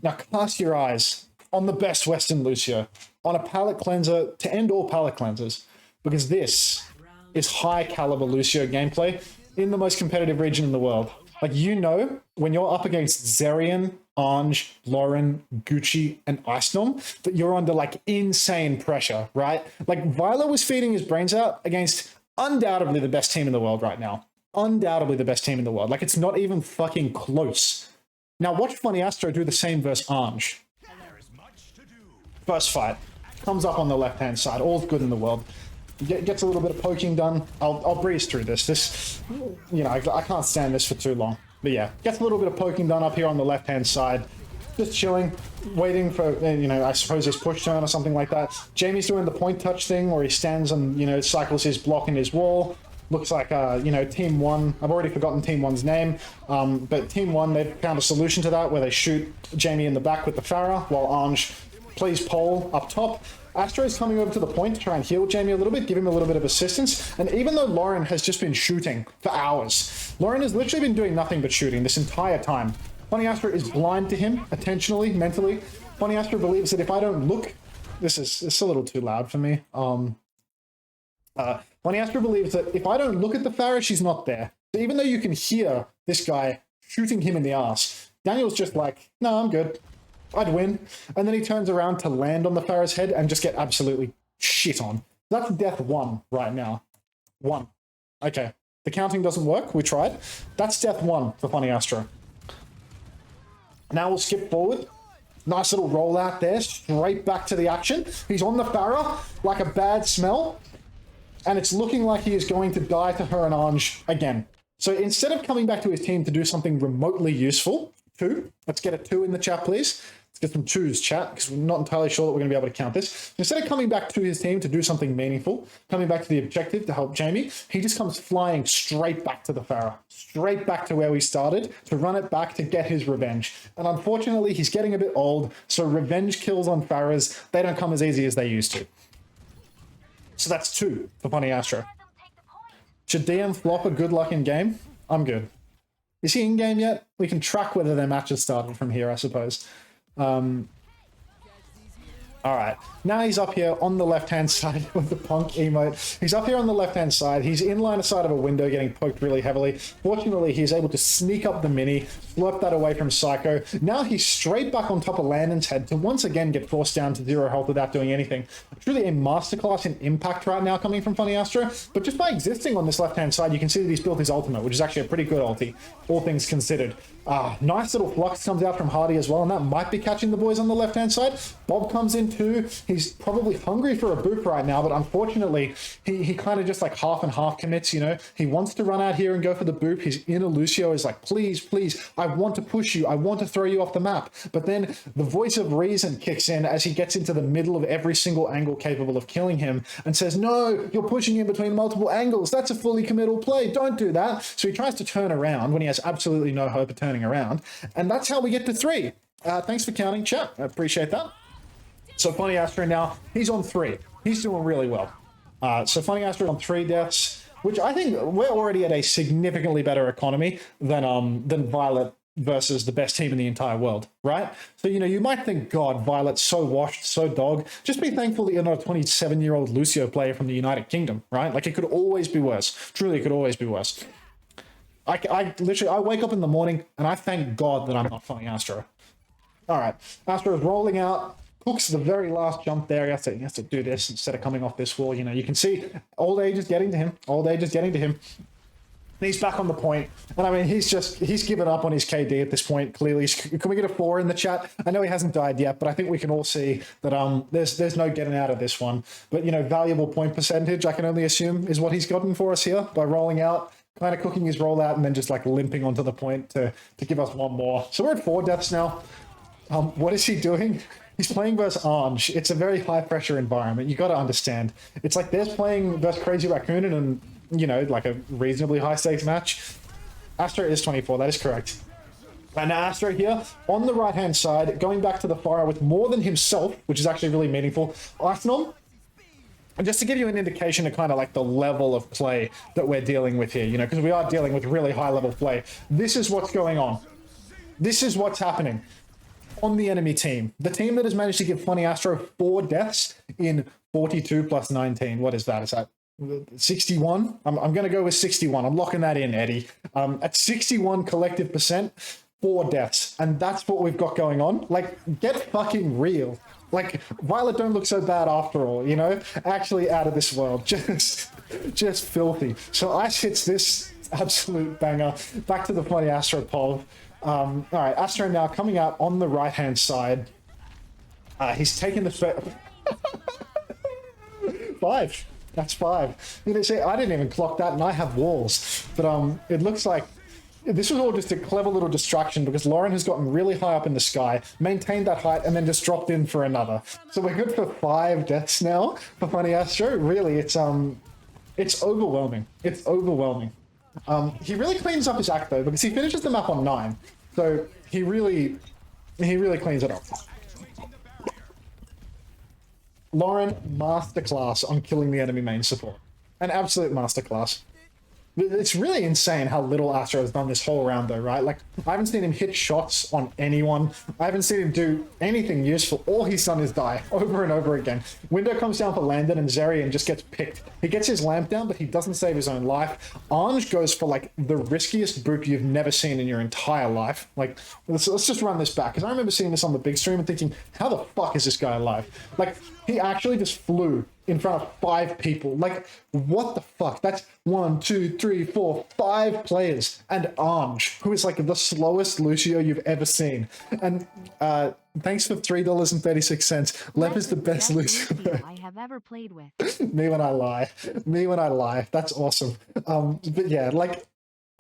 Now cast your eyes on the best Western Lucio, on a palette cleanser to end all palette cleansers, because this is high caliber Lucio gameplay in the most competitive region in the world. Like, you know, when you're up against Zerion, Ange, Lauren, Gucci, and Icedom, that you're under like insane pressure, right? Like, Violet was feeding his brains out against undoubtedly the best team in the world right now. Undoubtedly the best team in the world. Like, it's not even fucking close. Now watch Funny Astro do the same versus Ange. First fight. Comes up on the left-hand side. All's good in the world. Gets a little bit of poking done. I'll breeze through this. This, you know, I can't stand this for too long. But yeah, gets a little bit of poking done up here on the left-hand side. Just chilling, waiting for, you know, I suppose his push turn or something like that. Jamie's doing the point touch thing where he stands and, you know, cycles his block in his wall. Looks like, you know, Team 1, I've already forgotten Team 1's name, but Team 1, they've found a solution to that where they shoot Jamie in the back with the Pharah while Ange plays pole up top. Astro is coming over to the point to try and heal Jamie a little bit, give him a little bit of assistance. And even though Lauren has just been shooting for hours, Lauren has literally been doing nothing but shooting this entire time. Funny Astro is blind to him, attentionally, mentally. Funny Astro believes that if I don't look, it's a little too loud for me. Funny Astro believes that if I don't look at the Pharah, she's not there. So even though you can hear this guy shooting him in the ass, Daniel's just like, no, I'm good. I'd win. And then he turns around to land on the Pharah's head and just get absolutely shit on. That's death 1 right now. 1. Okay. The counting doesn't work. We tried. That's death 1 for Funny Astro. Now we'll skip forward. Nice little rollout there. Straight back to the action. He's on the Pharah like a bad smell. And it's looking like he is going to die to her and Ange again. So instead of coming back to his team to do something remotely useful, 2, let's get a 2 in the chat, please. Let's get some 2s, chat, because we're not entirely sure that we're going to be able to count this. Instead of coming back to his team to do something meaningful, coming back to the objective to help Jamie, he just comes flying straight back to the Pharah, straight back to where we started, to run it back to get his revenge. And unfortunately, he's getting a bit old, so revenge kills on Pharahs, they don't come as easy as they used to. So that's 2 for Funny Astro. Should DM flop a good luck in game? I'm good. Is he in game yet? We can track whether their match has started from here, I suppose. Alright, now he's up here on the left-hand side with the punk emote. He's up here on the left-hand side. He's in line of sight of a window getting poked really heavily. Fortunately, he's able to sneak up the mini, slurp that away from Psycho. Now he's straight back on top of Landon's head to once again get forced down to 0 health without doing anything. Truly a masterclass in impact right now coming from Funny Astro. But just by existing on this left-hand side, you can see that he's built his ultimate, which is actually a pretty good ulti, all things considered. Nice little flux comes out from Hardy as well, and that might be catching the boys on the left-hand side. Bob comes in too. He's probably hungry for a boop right now, but unfortunately, he kind of just like half and half commits, you know? He wants to run out here and go for the boop. His inner Lucio is like, please, please, I want to push you. I want to throw you off the map. But then the voice of reason kicks in as he gets into the middle of every single angle capable of killing him and says, no, you're pushing in between multiple angles. That's a fully committal play. Don't do that. So he tries to turn around when he has absolutely no hope of turning around. And that's how we get to 3. Thanks for counting, chat. I appreciate that. So Funny Astro now, he's on 3. He's doing really well. So Funny Astro on 3 deaths, which I think we're already at a significantly better economy than Violet versus the best team in the entire world, right? So, you know, you might think, God, Violet's so washed, so dog. Just be thankful that you're not a 27-year-old Lucio player from the United Kingdom, right? Like, it could always be worse. Truly, it could always be worse. I literally wake up in the morning and I thank God that I'm not Funny Astro. All right, Astro is rolling out. Hooks the very last jump there. He has to do this instead of coming off this wall. You know, you can see old age is getting to him. Old age is getting to him. And he's back on the point. And I mean, he's given up on his KD at this point, clearly. Can we get a 4 in the chat? I know he hasn't died yet, but I think we can all see that there's no getting out of this one. But, you know, valuable point percentage, I can only assume, is what he's gotten for us here by rolling out, kind of cooking his rollout, and then just like limping onto the point to give us 1 more. So we're at 4 deaths now. What is he doing? He's playing versus Ange. It's a very high-pressure environment. You got to understand. It's like there's playing versus Crazy Raccoon in, you know, like a reasonably high-stakes match. Astro is 24. That is correct. And now Astro here, on the right-hand side, going back to the fire with more than himself, which is actually really meaningful. Arsenal, and just to give you an indication of kind of like the level of play that we're dealing with here, you know, because we are dealing with really high-level play. This is what's going on. This is what's happening. on the enemy team. The team that has managed to give Funny Astro 4 deaths in 42 plus 19. What is that? Is that 61? I'm going to go with 61. I'm locking that in, Eddie. At 61 collective percent, 4 deaths. And that's what we've got going on. Like, get fucking real. Like, Violet don't look so bad after all, you know? Actually out of this world. Just filthy. So Ice hits this absolute banger. Back to the Funny Astro poll. All right, Astro now coming out on the right-hand side. He's taken the... 5. That's 5. You know, see, I didn't even clock that, and I have walls. But it looks like this was all just a clever little distraction because Lauren has gotten really high up in the sky, maintained that height, and then just dropped in for another. So we're good for 5 deaths now for Funny Astro. Really, it's overwhelming. It's overwhelming. He really cleans up his act though because he finishes the map on 9. So he really cleans it up. Lauren, masterclass on killing the enemy main support. An absolute masterclass. It's really insane how little Astro has done this whole round though, right? Like, I haven't seen him hit shots on anyone. I haven't seen him do anything useful. All he's done is die over and over again. Window comes down for Landon and Zeri and just gets picked. He gets his lamp down, but he doesn't save his own life. Ange goes for like the riskiest boop you've never seen in your entire life. Like, let's just run this back, because I remember seeing this on the big stream and thinking, how the fuck is this guy alive? Like, he actually just flew in front of 5 people. Like, what the fuck? That's 1, 2, 3, 4, 5 players. And Ange, who is like the slowest Lucio you've ever seen. And thanks for $3.36. Lev is the best Lucio I have ever played with. Me when I lie. Me when I lie. That's awesome. But yeah, like,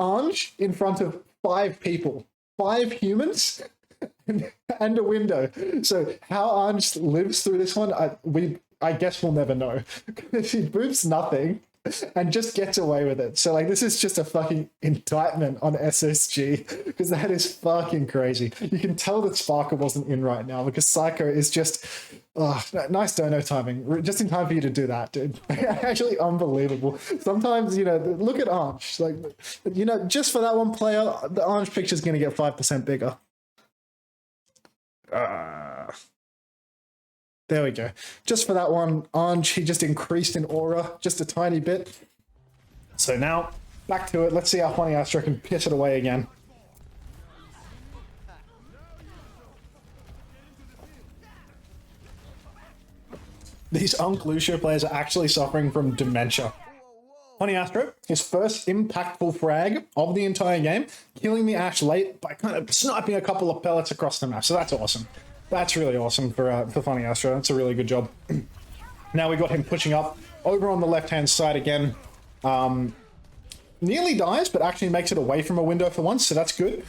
Ange in front of 5 people. 5 humans and a window. So how Ange lives through this one, I guess we'll never know. She boops nothing and just gets away with it. So like, this is just a fucking indictment on SSG, because that is fucking crazy. You can tell that Sparker wasn't in right now because Psycho is just nice dono timing, just in time for you to do that, dude. Actually unbelievable. Sometimes, you know, look at Ange, like, you know, just for that one player, the Ange picture is going to get 5% bigger. There we go. Just for that one, Ange, he just increased in aura just a tiny bit. So now, back to it. Let's see how Funny Astro can piss it away again. These Lucio players are actually suffering from dementia. Funny Astro, his first impactful frag of the entire game, killing the Ashe late by kind of sniping a couple of pellets across the map. So that's awesome. That's really awesome for Funny Astro. That's a really good job. Now we got him pushing up over on the left-hand side again. Nearly dies, but actually makes it away from a window for once, so that's good.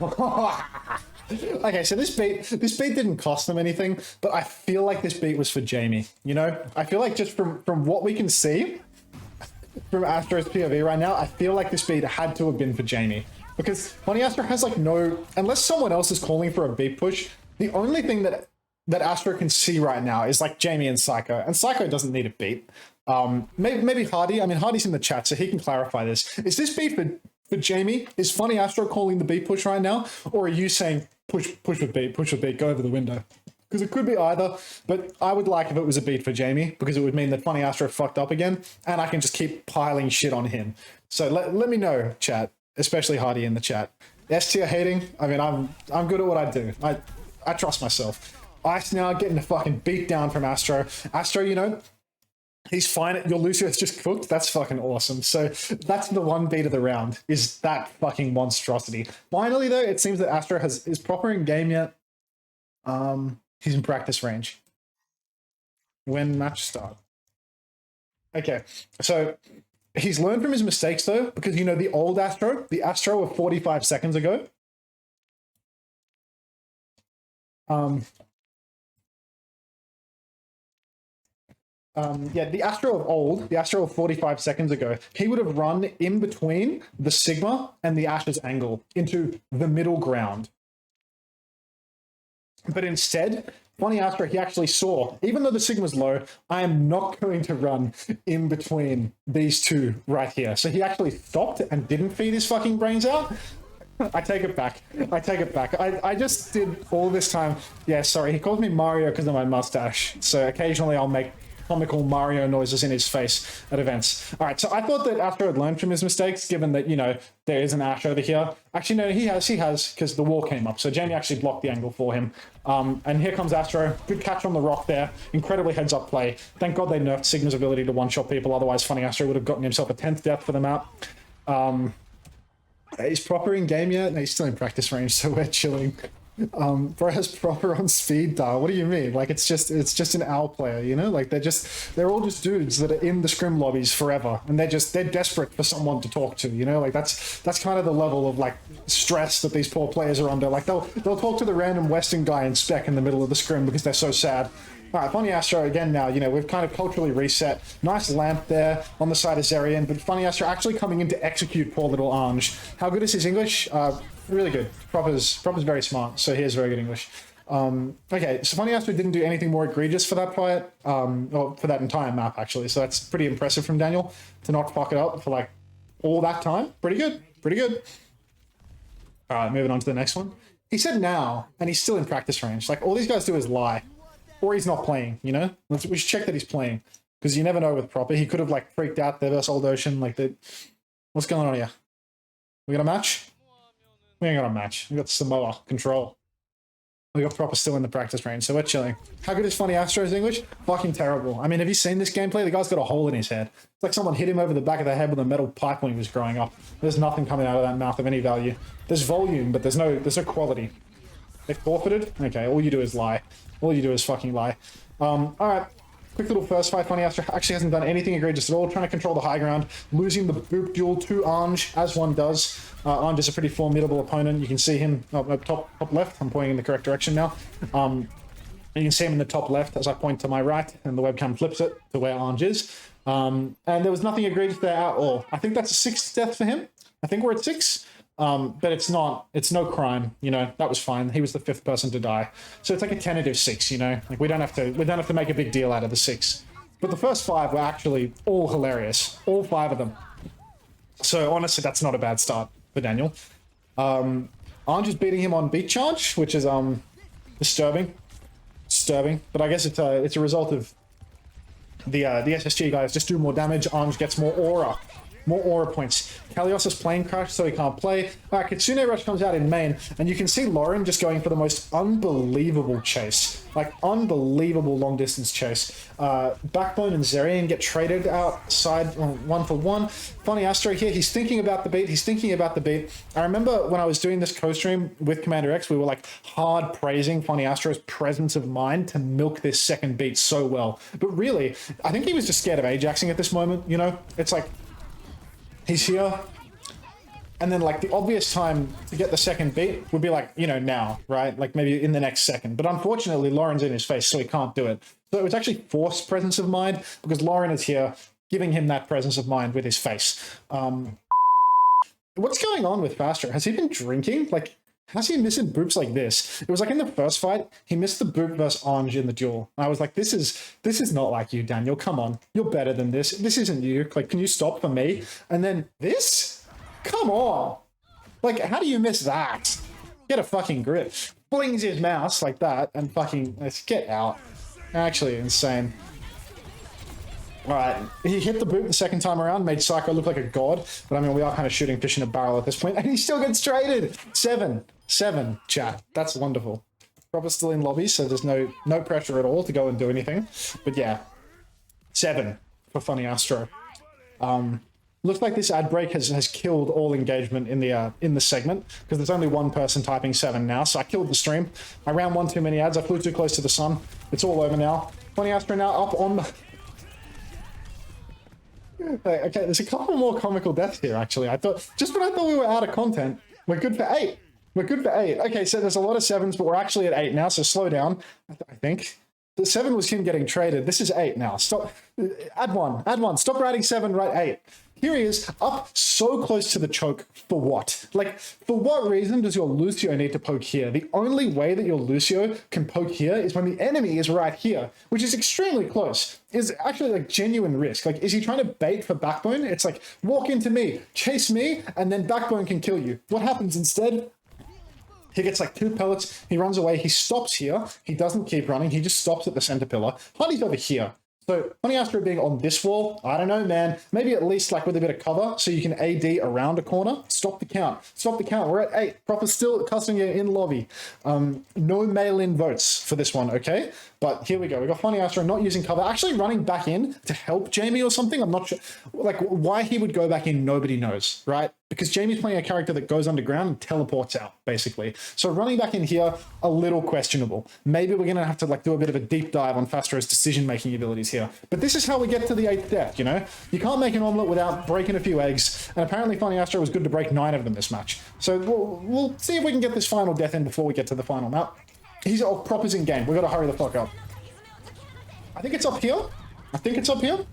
Okay, so this beat didn't cost them anything, but I feel like this beat was for Jamie. You know, I feel like just from what we can see from Astro's POV right now, I feel like this beat had to have been for Jamie, because Funny Astro has like no, unless someone else is calling for a beat push. The only thing that Astro can see right now is like Jamie and Psycho doesn't need a beat. Maybe Hardy. I mean, Hardy's in the chat, so he can clarify this. Is this beat for Jamie? Is Funny Astro calling the beat push right now, or are you saying push with beat, go over the window? Because it could be either, but I would like if it was a beat for Jamie, because it would mean that Funny Astro fucked up again, and I can just keep piling shit on him. So let me know, chat, especially Hardy in the chat. S tier hating. I mean, I'm good at what I do. I trust myself. Ice now getting a fucking beat down from Astro. Astro, you know, he's fine. Your Lucio's just cooked. That's fucking awesome. So that's the one beat of the round, is that fucking monstrosity. Finally, though, it seems that Astro is proper in game yet. He's in practice range. When match start. Okay, so he's learned from his mistakes, though, because, you know, the old Astro, the Astro of 45 seconds ago, yeah, the Astro of old, the Astro of 45 seconds ago, he would have run in between the Sigma and the Ashe's angle into the middle ground. But instead, Funny Astro, he actually saw, even though the Sigma's low, I am not going to run in between these two right here. So he actually stopped and didn't feed his fucking brains out. I take it back. I take it back. I just did all this time. Yeah, sorry. He calls me Mario because of my mustache. So occasionally I'll make comical Mario noises in his face at events. All right, so I thought that Astro had learned from his mistakes, given that, you know, there is an Ash over here. Actually, no, he has, because the wall came up. So Jamie actually blocked the angle for him. And here comes Astro. Good catch on the rock there. Incredibly heads-up play. Thank God they nerfed Sigma's ability to one-shot people. Otherwise, Funny Astro would have gotten himself a 10th death for the map. He's proper in game yet? No, he's still in practice range, so we're chilling. Bro has proper on speed dial. What do you mean? Like, it's just an owl player, you know? Like, they're all just dudes that are in the scrim lobbies forever, and they're desperate for someone to talk to, you know? Like, that's kind of the level of, like, stress that these poor players are under. Like, they'll talk to the random Western guy in spec in the middle of the scrim because they're so sad. All right, Funny Astro again now, you know, we've kind of culturally reset. Nice lamp there on the side of Zerian, but Funny Astro actually coming in to execute poor little Ange. How good is his English? Really good. Proper's very smart, so he has very good English. Okay, so Funny Astro didn't do anything more egregious for that fight, or for that entire map, actually, so that's pretty impressive from Daniel to not fuck it up for, like, all that time. Pretty good. Pretty good. All right, moving on to the next one. He said now, and he's still in practice range. Like, all these guys do is lie. Or he's not playing, you know? We should check that he's playing. Because you never know with Proper. He could have, like, freaked out there versus Old Ocean. Like, what's going on here? We got a match? We ain't got a match. We got Samoa. Control. We got Proper still in the practice range, so we're chilling. How good is Funny Astro's English? Fucking terrible. I mean, have you seen this gameplay? The guy's got a hole in his head. It's like someone hit him over the back of the head with a metal pipe when he was growing up. There's nothing coming out of that mouth of any value. There's volume, but there's no quality. They forfeited? Okay, all you do is lie. All you do is fucking lie. Alright. Quick little first fight. Funny Astro actually hasn't done anything egregious at all. Trying to control the high ground. Losing the boop duel to Ange, as one does. Ange is a pretty formidable opponent. You can see him top left. I'm pointing in the correct direction now. You can see him in the top left as I point to my right, and the webcam flips it to where Ange is. And there was nothing egregious there at all. I think that's a 6th death for him. I think we're at 6. But it's no crime, you know, that was fine. He was the 5th person to die. So it's like a tentative 6, you know, like we don't have to make a big deal out of the 6. But the first 5 were actually all hilarious, all 5 of them. So honestly, that's not a bad start for Daniel. Ange is beating him on beat charge, which is, disturbing, but I guess it's a result of the SSG guys just do more damage. Ange gets more aura points. Kalios is playing crash, so he can't play. Alright, Kitsune Rush comes out in main, and you can see Lauren just going for the most unbelievable chase. Like, unbelievable long-distance chase. Backbone and Zerian get traded outside 1-for-1. Funny Astro here, he's thinking about the beat. I remember when I was doing this co-stream with Commander X, we were, like, hard praising Funny Astro's presence of mind to milk this second beat so well. But really, I think he was just scared of Ajaxing at this moment, you know? It's like, he's here, and then, like, the obvious time to get the second beat would be, like, you know, now, right? Like, maybe in the next second. But unfortunately, Lauren's in his face, so he can't do it. So it was actually forced presence of mind, because Lauren is here, giving him that presence of mind with his face. What's going on with Faster? Has he been drinking? Like, how's he missing boops like this? It was like in the first fight, he missed the boop versus Ange in the duel. And I was like, this is not like you, Daniel. Come on. You're better than this. This isn't you. Like, can you stop for me? And then this? Come on. Like, how do you miss that? Get a fucking grip. Flings his mouse like that and fucking, let's get out. Actually insane. Alright, he hit the boot the second time around, made Psycho look like a god, but I mean, we are kind of shooting fish in a barrel at this point, and he still gets traded! 7, chat. That's wonderful. Proper's still in lobby, so there's no pressure at all to go and do anything. But yeah, 7 for Funny Astro. Looks like this ad break has killed all engagement in the segment, because there's only one person typing 7 now, so I killed the stream. I ran one too many ads, I flew too close to the sun. It's all over now. Funny Astro now up on the... Okay, there's a couple more comical deaths here, actually. Just when I thought we were out of content, we're good for 8. We're good for 8. Okay, so there's a lot of 7s, but we're actually at 8 now, so slow down, I think. The 7 was him getting traded. This is 8 now. Stop. Add one. Stop writing 7, write 8. Here he is, up so close to the choke. For what? Like, for what reason does your Lucio need to poke here? The only way that your Lucio can poke here is when the enemy is right here, which is extremely close. Is actually like genuine risk. Like, is he trying to bait for Backbone? It's like, walk into me, chase me, and then Backbone can kill you. What happens instead? He gets like 2 pellets, he runs away, he stops here, he doesn't keep running, he just stops at the center pillar. Honey's over here. So Honey Astro being on this wall, I don't know, man. Maybe at least like with a bit of cover so you can AD around a corner. Stop the count. Stop the count. We're at 8. Proper still custom in lobby. No mail-in votes for this one, okay? But here we go. We got Honey Astro not using cover, actually running back in to help Jamie or something. I'm not sure. Like, why he would go back in, nobody knows, right? Because Jamie's playing a character that goes underground and teleports out, basically. So running back in here, a little questionable. Maybe we're going to have to like do a bit of a deep dive on Fastro's decision-making abilities here. But this is how we get to the 8th death, you know? You can't make an omelet without breaking a few eggs, and apparently Honey Astro was good to break 9 of them this match. So we'll see if we can get this final death in before we get to the final map. He's Propper's in game. We've got to hurry the fuck up. I think it's up here. I think it's up here.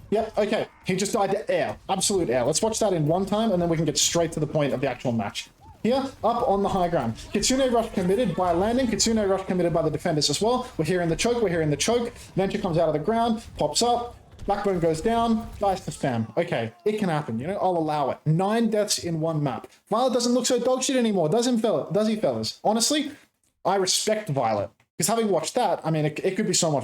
Yep, okay. He just died to air. Absolute air. Let's watch that in one time, and then we can get straight to the point of the actual match. Here, up on the high ground. Kitsune Rush committed by landing. Kitsune Rush committed by the defenders as well. We're here in the choke. We're here in the choke. Venture comes out of the ground, pops up. Backbone goes down. Dies to spam. Okay, it can happen, you know? I'll allow it. 9 deaths in one map. Violet doesn't look so dog shit anymore, does he, fellas? Honestly, I respect Violet. Because having watched that, I mean, it could be so much